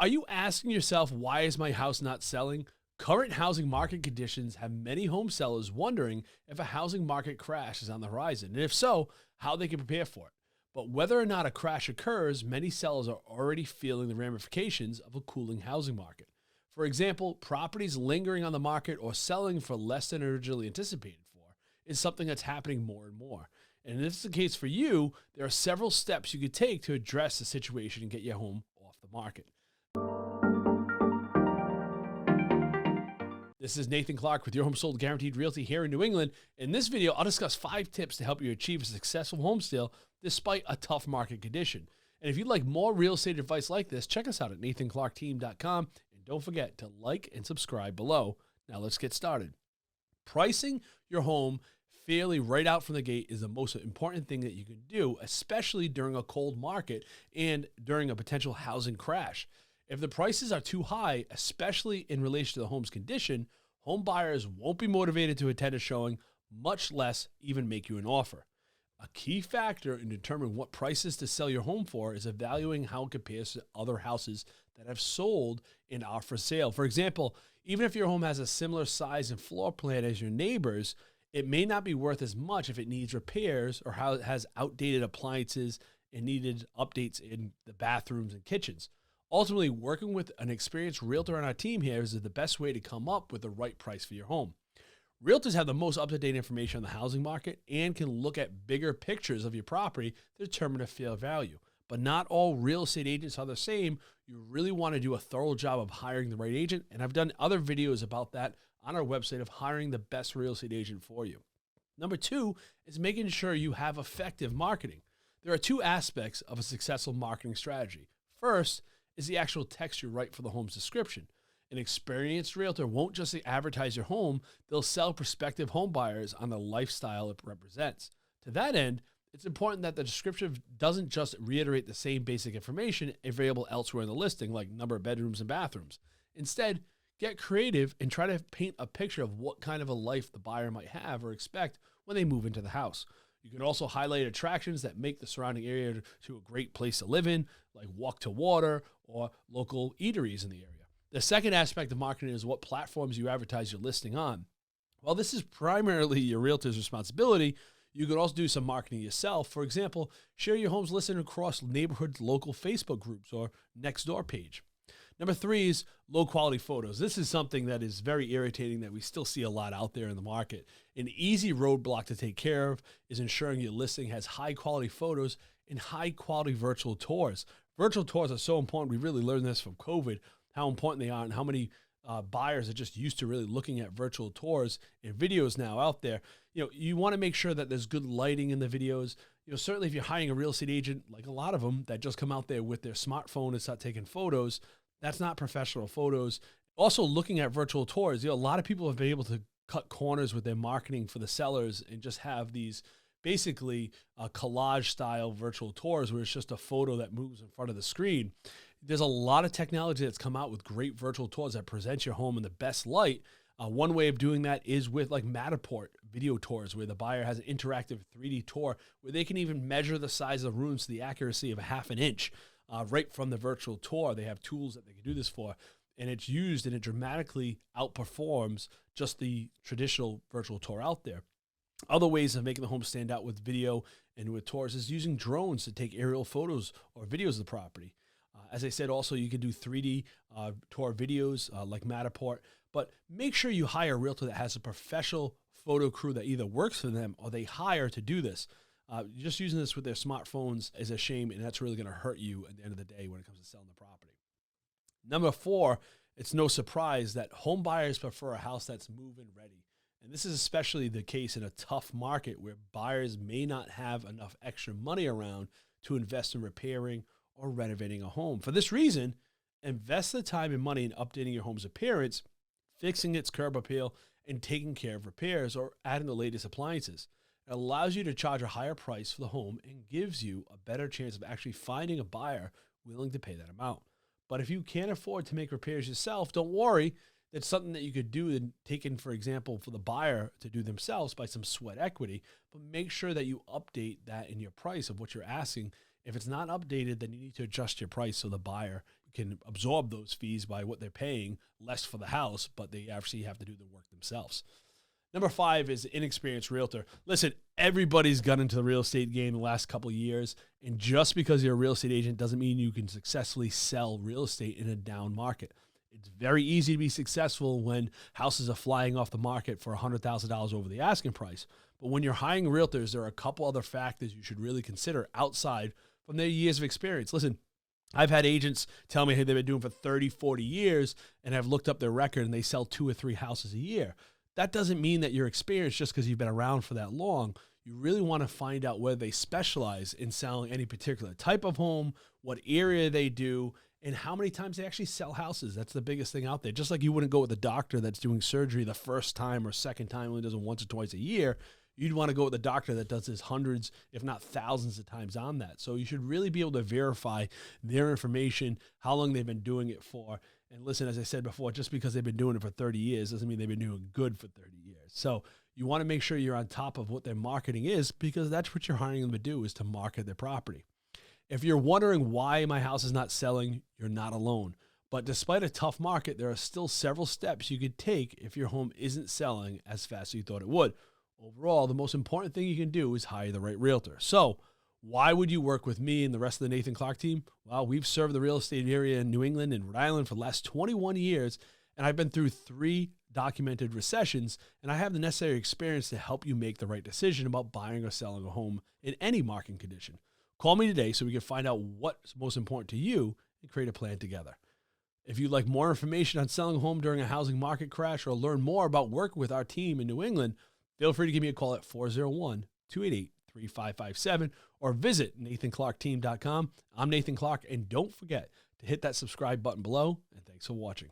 Are you asking yourself, why is my house not selling? Current housing market conditions have many home sellers wondering if a housing market crash is on the horizon, and if so, how they can prepare for it. But whether or not a crash occurs, many sellers are already feeling the ramifications of a cooling housing market. For example, properties lingering on the market or selling for less than originally anticipated for is something that's happening more and more. And if this is the case for you, there are several steps you could take to address the situation and get your home off the market. This is Nathan Clark with Your Home Sold Guaranteed Realty here in New England. In this video, I'll discuss 5 tips to help you achieve a successful home sale despite a tough market condition. And if you'd like more real estate advice like this, check us out at nathanclarkteam.com. And don't forget to like and subscribe below. Now let's get started. Pricing your home fairly right out from the gate is the most important thing that you can do, especially during a cold market and during a potential housing crash. If the prices are too high, especially in relation to the home's condition, home buyers won't be motivated to attend a showing, much less even make you an offer. A key factor in determining what prices to sell your home for is evaluating how it compares to other houses that have sold and are for sale. For example, even if your home has a similar size and floor plan as your neighbor's, it may not be worth as much if it needs repairs or how it has outdated appliances and needed updates in the bathrooms and kitchens. Ultimately, working with an experienced realtor on our team here is the best way to come up with the right price for your home. Realtors have the most up-to-date information on the housing market and can look at bigger pictures of your property to determine a fair value. But not all real estate agents are the same. You really want to do a thorough job of hiring the right agent, and I've done other videos about that on our website of hiring the best real estate agent for you. Number 2 is making sure you have effective marketing. There are 2 aspects of a successful marketing strategy. First is the actual text you write for the home's description. An experienced realtor won't just advertise your home, they'll sell prospective home buyers on the lifestyle it represents. To that end, it's important that the description doesn't just reiterate the same basic information available elsewhere in the listing, like number of bedrooms and bathrooms. Instead, get creative and try to paint a picture of what kind of a life the buyer might have or expect when they move into the house. You can also highlight attractions that make the surrounding area to a great place to live in, like walk to water or local eateries in the area. The second aspect of marketing is what platforms you advertise your listing on. While this is primarily your realtor's responsibility, you could also do some marketing yourself. For example, share your home's listing across neighborhood local Facebook groups or Nextdoor page. Number 3 is low quality photos. This is something that is very irritating that we still see a lot out there in the market. An easy roadblock to take care of is ensuring your listing has high quality photos and high quality virtual tours. Virtual tours are so important. We really learned this from COVID, how important they are and how many buyers are just used to really looking at virtual tours and videos now out there. You want to make sure that there's good lighting in the videos. Certainly if you're hiring a real estate agent, like a lot of them that just come out there with their smartphone and start taking photos, that's not professional photos. Also, looking at virtual tours, a lot of people have been able to cut corners with their marketing for the sellers and just have these basically collage style virtual tours where it's just a photo that moves in front of the screen. There's a lot of technology that's come out with great virtual tours that present your home in the best light. One way of doing that is with like Matterport video tours, where the buyer has an interactive 3D tour where they can even measure the size of the rooms to the accuracy of a half an inch. Right from the virtual tour. They have tools that they can do this for, and it's used and it dramatically outperforms just the traditional virtual tour out there. Other ways of making the home stand out with video and with tours is using drones to take aerial photos or videos of the property. As I said, also you can do 3D tour videos like Matterport, but make sure you hire a realtor that has a professional photo crew that either works for them or they hire to do this. Just using this with their smartphones is a shame, and that's really going to hurt you at the end of the day when it comes to selling the property. Number 4, it's no surprise that home buyers prefer a house that's move-in ready. And this is especially the case in a tough market where buyers may not have enough extra money around to invest in repairing or renovating a home. For this reason, invest the time and money in updating your home's appearance, fixing its curb appeal, and taking care of repairs or adding the latest appliances. It allows you to charge a higher price for the home and gives you a better chance of actually finding a buyer willing to pay that amount. But if you can't afford to make repairs yourself, don't worry. That's something that you could do and take in, for example, for the buyer to do themselves by some sweat equity. But make sure that you update that in your price of what you're asking If it's not updated, then you need to adjust your price so the buyer can absorb those fees by what they're paying less for the house, but they actually have to do the work themselves. Number 5 is inexperienced realtor. Listen, everybody's got into the real estate game the last couple of years, and just because you're a real estate agent doesn't mean you can successfully sell real estate in a down market. It's very easy to be successful when houses are flying off the market for $100,000 over the asking price. But when you're hiring realtors, there are a couple other factors you should really consider outside from their years of experience. Listen, I've had agents tell me, hey, they've been doing for 30, 40 years, and I've looked up their record and they sell 2 or 3 houses a year. That doesn't mean that you're experienced just because you've been around for that long. You really want to find out whether they specialize in selling any particular type of home, what area they do, and how many times they actually sell houses. That's the biggest thing out there. Just like you wouldn't go with a doctor that's doing surgery the first time or second time, only does it once or twice a year. You'd want to go with a doctor that does this hundreds, if not thousands of times on that. So you should really be able to verify their information, how long they've been doing it for. And listen, as I said before, just because they've been doing it for 30 years doesn't mean they've been doing good for 30 years. So you want to make sure you're on top of what their marketing is, because that's what you're hiring them to do, is to market their property. If you're wondering why my house is not selling, you're not alone. But despite a tough market, there are still several steps you could take if your home isn't selling as fast as you thought it would. Overall, the most important thing you can do is hire the right realtor. So why would you work with me and the rest of the Nathan Clark team? Well, we've served the real estate area in New England and Rhode Island for the last 21 years, and I've been through 3 documented recessions, and I have the necessary experience to help you make the right decision about buying or selling a home in any market condition. Call me today so we can find out what's most important to you and create a plan together. If you'd like more information on selling a home during a housing market crash, or learn more about working with our team in New England, feel free to give me a call at 401-288-3557 or visit NathanClarkTeam.com. I'm Nathan Clark, and don't forget to hit that subscribe button below, and thanks for watching.